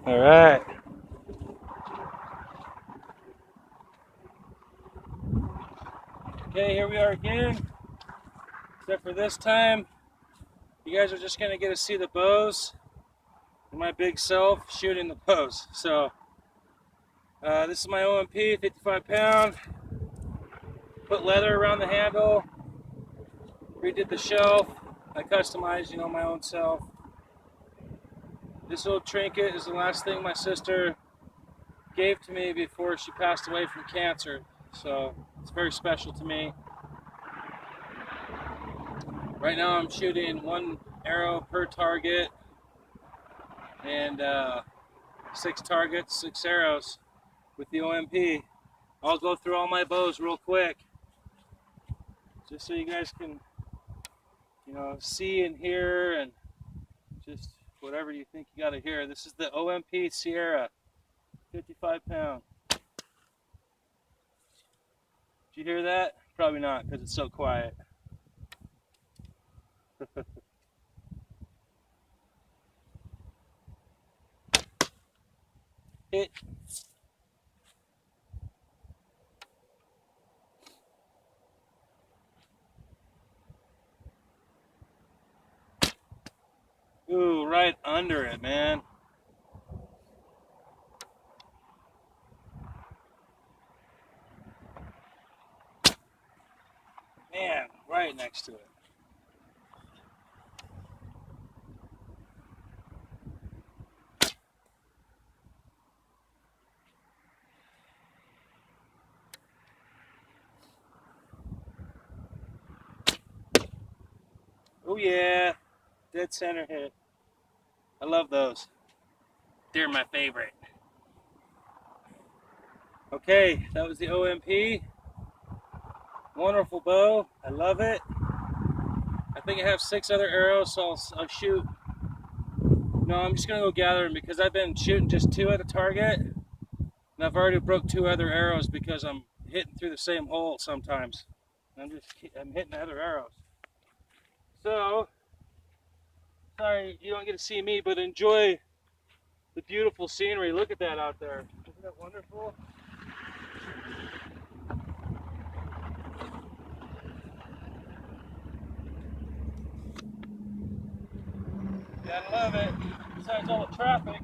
All right. Okay, here we are again. Except for this time, you guys are just gonna get to see the bows and my big self shooting the bows. So this is my OMP 55 pound. Put leather around the handle. Redid the shelf. I customized, my own self. This little trinket is the last thing my sister gave to me before she passed away from cancer. So it's very special to me. Right now I'm shooting 1 arrow per target and 6 targets, 6 arrows with the OMP. I'll go through all my bows real quick just so you guys can, see and hear and just whatever you think you got to hear. This is the OMP Sierra, 55 pound. Did you hear that? Probably not because it's so quiet. Hit. Ooh, right under it, man. Man, right next to it. Oh yeah, dead center hit. I love those. They're my favorite. Okay, that was the OMP. Wonderful bow. I love it. I think I have 6 other arrows, so I'll shoot. No, I'm just gonna go gather them because I've been shooting just 2 at a target, and I've already broke 2 other arrows because I'm hitting through the same hole sometimes. I'm hitting other arrows. So, sorry you don't get to see me, but enjoy the beautiful scenery. Look at that out there. Isn't that wonderful? Gotta love it. Besides all the traffic.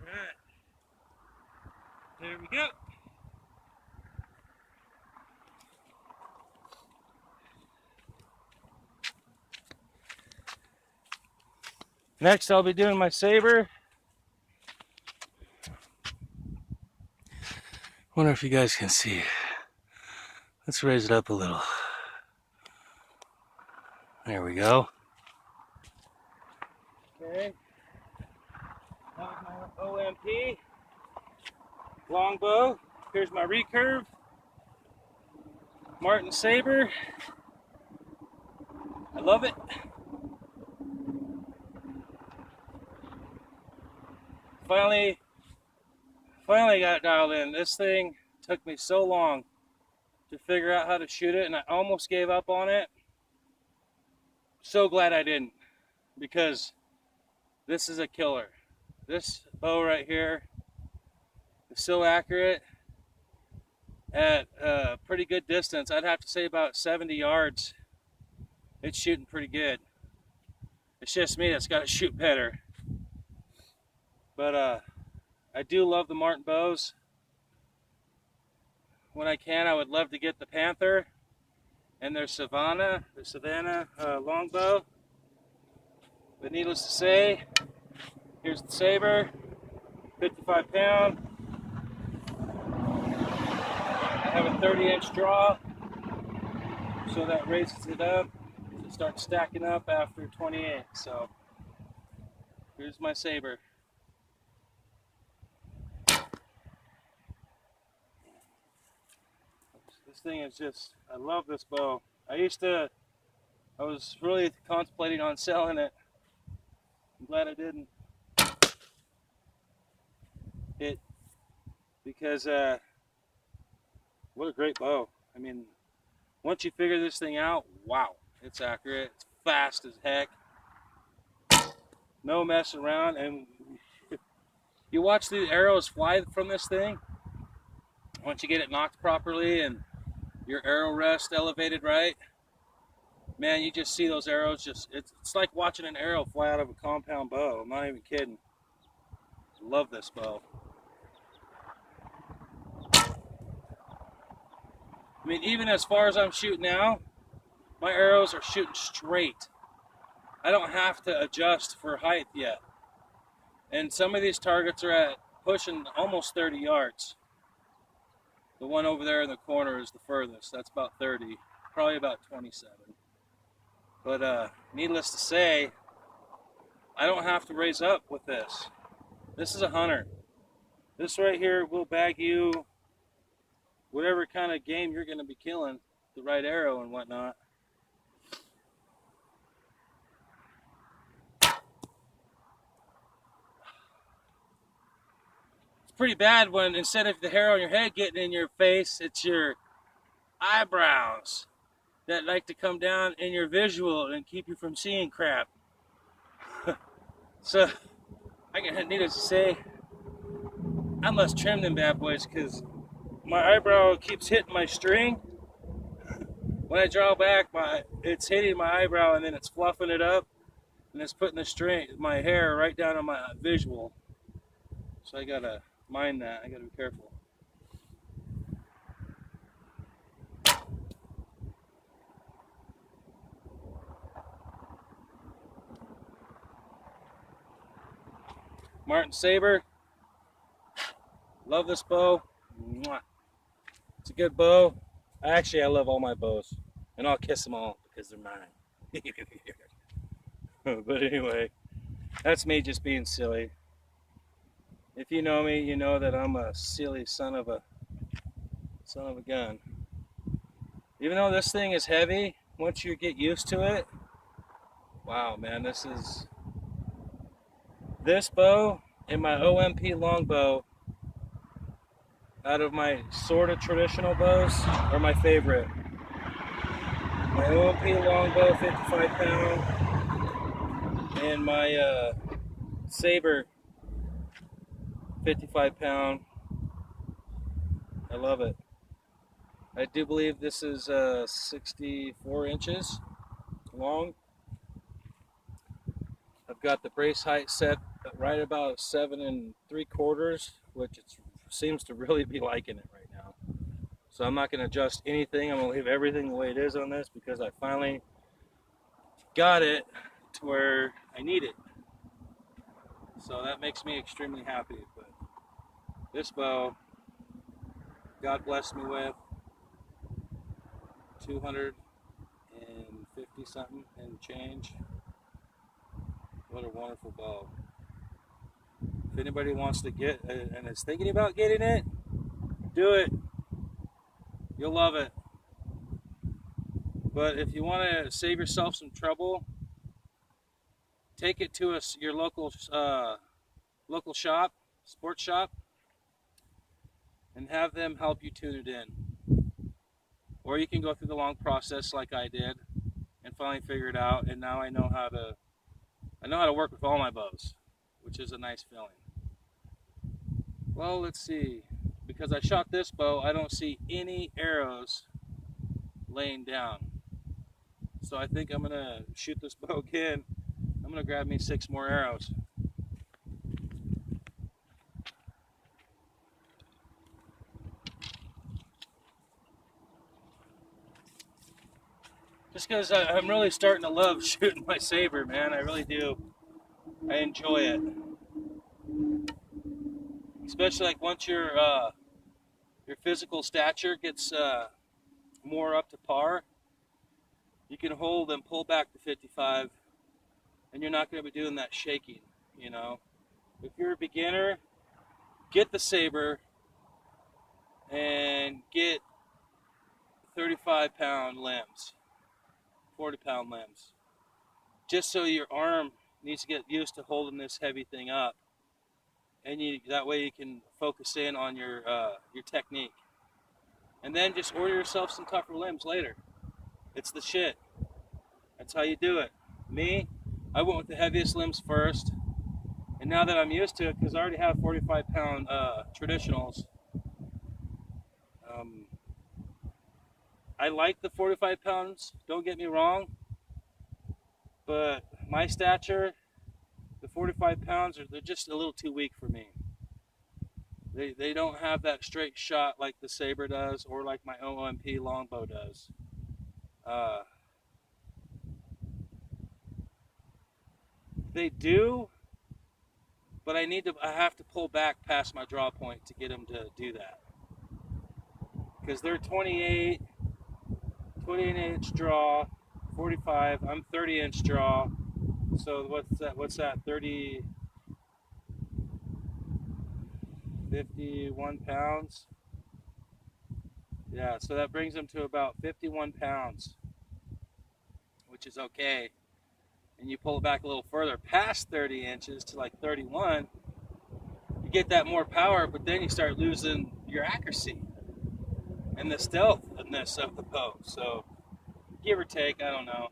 Alright. There we go. Next, I'll be doing my Saber. Wonder if you guys can see. Let's raise it up a little. There we go. Okay. That was my OMP Longbow. Here's my recurve. Martin Saber. I love it. Finally got dialed in. This thing took me so long to figure out how to shoot it, and I almost gave up on it. So glad I didn't, because this is a killer. This bow right here is so accurate at a pretty good distance. I'd have to say about 70 yards. It's shooting pretty good. It's just me that's got to shoot better. But I do love the Martin bows. When I can, I would love to get the Panther and their Savannah longbow. But needless to say, here's the Saber, 55 pound. I have a 30-inch draw, so that raises it up. It starts stacking up after 28. So here's my Saber. This thing is just, I love this bow. I was really contemplating on selling it. I'm glad I didn't. Because what a great bow. I mean, once you figure this thing out, wow, it's accurate. It's fast as heck. No messing around. And you watch the arrows fly from this thing. Once you get it nocked properly and your arrow rest elevated right, man, you just see those arrows it's like watching an arrow fly out of a compound bow. I'm not even kidding. Love this bow. I mean, even as far as I'm shooting now, my arrows are shooting straight. I don't have to adjust for height yet. And some of these targets are at pushing almost 30 yards. The one over there in the corner is the furthest. That's about 30, probably about 27. But needless to say, I don't have to raise up with this. This is a hunter. This right here will bag you whatever kind of game you're going to be killing, the right arrow and whatnot. It's pretty bad when instead of the hair on your head getting in your face, it's your eyebrows that like to come down in your visual and keep you from seeing crap. So, needless to say, I must trim them bad boys because my eyebrow keeps hitting my string. When I draw back, it's hitting my eyebrow and then it's fluffing it up and it's putting my hair right down on my visual. So I gotta mind that. I gotta be careful. Martin Saber. Love this bow. Mwah. It's a good bow. Actually, I love all my bows. And I'll kiss them all because they're mine. But anyway, that's me just being silly. If you know me, you know that I'm a silly son of a gun. Even though this thing is heavy, once you get used to it, wow, man, this bow and my OMP Longbow out of my sort of traditional bows are my favorite. My OMP Longbow 55 pound and my Saber 55 pound. I love it. I do believe this is 64 inches long. I've got the brace height set right about 7 3/4, which it seems to really be liking it right now. So I'm not going to adjust anything. I'm going to leave everything the way it is on this because I finally got it to where I need it. So that makes me extremely happy. But this bow, God blessed me with 250 something and change. What a wonderful bow. If anybody wants to get and is thinking about getting it, do it. You'll love it. But if you want to save yourself some trouble, take it to your local shop, sports shop, and have them help you tune it in. Or you can go through the long process like I did and finally figure it out. And now I know how to work with all my bows, which is a nice feeling. Well, let's see. Because I shot this bow, I don't see any arrows laying down. So I think I'm gonna shoot this bow again. I'm gonna grab me 6 more arrows. Just because I'm really starting to love shooting my Saber, man. I really do. I enjoy it. Especially like once your physical stature gets more up to par, you can hold and pull back to 55, and you're not going to be doing that shaking, you know. If you're a beginner, get the Saber and get 35-pound limbs, 40-pound limbs, just so your arm needs to get used to holding this heavy thing up, and that way you can focus in on your technique. And then just order yourself some tougher limbs later. It's the shit. That's how you do it. Me, I went with the heaviest limbs first, and now that I'm used to it, because I already have 45-pound traditionals, I like the 45 pounds, don't get me wrong, but my stature, the 45 pounds, they're just a little too weak for me. They don't have that straight shot like the Saber does, or like my OMP Longbow does. They do, but I have to pull back past my draw point to get them to do that. Because they're 28 inch draw, 45, I'm 30 inch draw. So what's that, 30, 51 pounds? Yeah, so that brings them to about 51 pounds, which is okay. And you pull it back a little further, past 30 inches to like 31, you get that more power, but then you start losing your accuracy and the stealthiness of the bow. So, give or take, I don't know.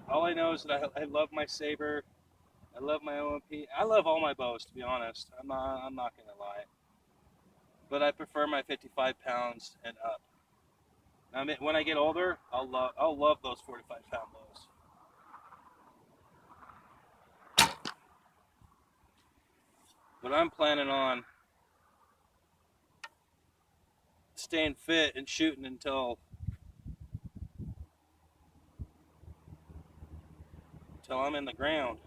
All I know is that I love my Saber. I love my OMP. I love all my bows, to be honest. I'm not gonna lie. But I prefer my 55 pounds and up. I mean, when I get older, I'll love those 45-pound bows. But I'm planning on staying fit and shooting until I'm in the ground.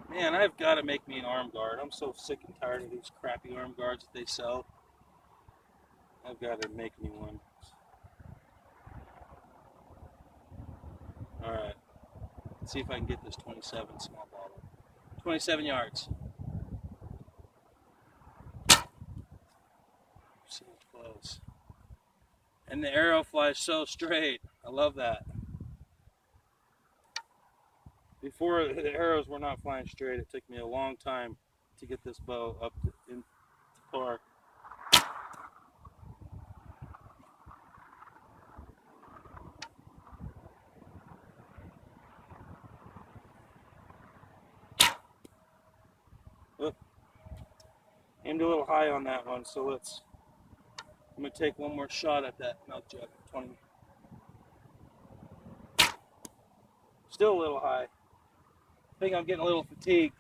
Man, I've got to make me an arm guard. I'm so sick and tired of these crappy arm guards that they sell. I've got to make me one. All right. Let's see if I can get this 27 small bottle. 27 yards. So close. And the arrow flies so straight. I love that. Before, the arrows were not flying straight. It took me a long time to get this bow up to par. Oh, aimed a little high on that one, so I'm going to take one more shot at that milk jug. 20. Still a little high. I think I'm getting a little fatigued.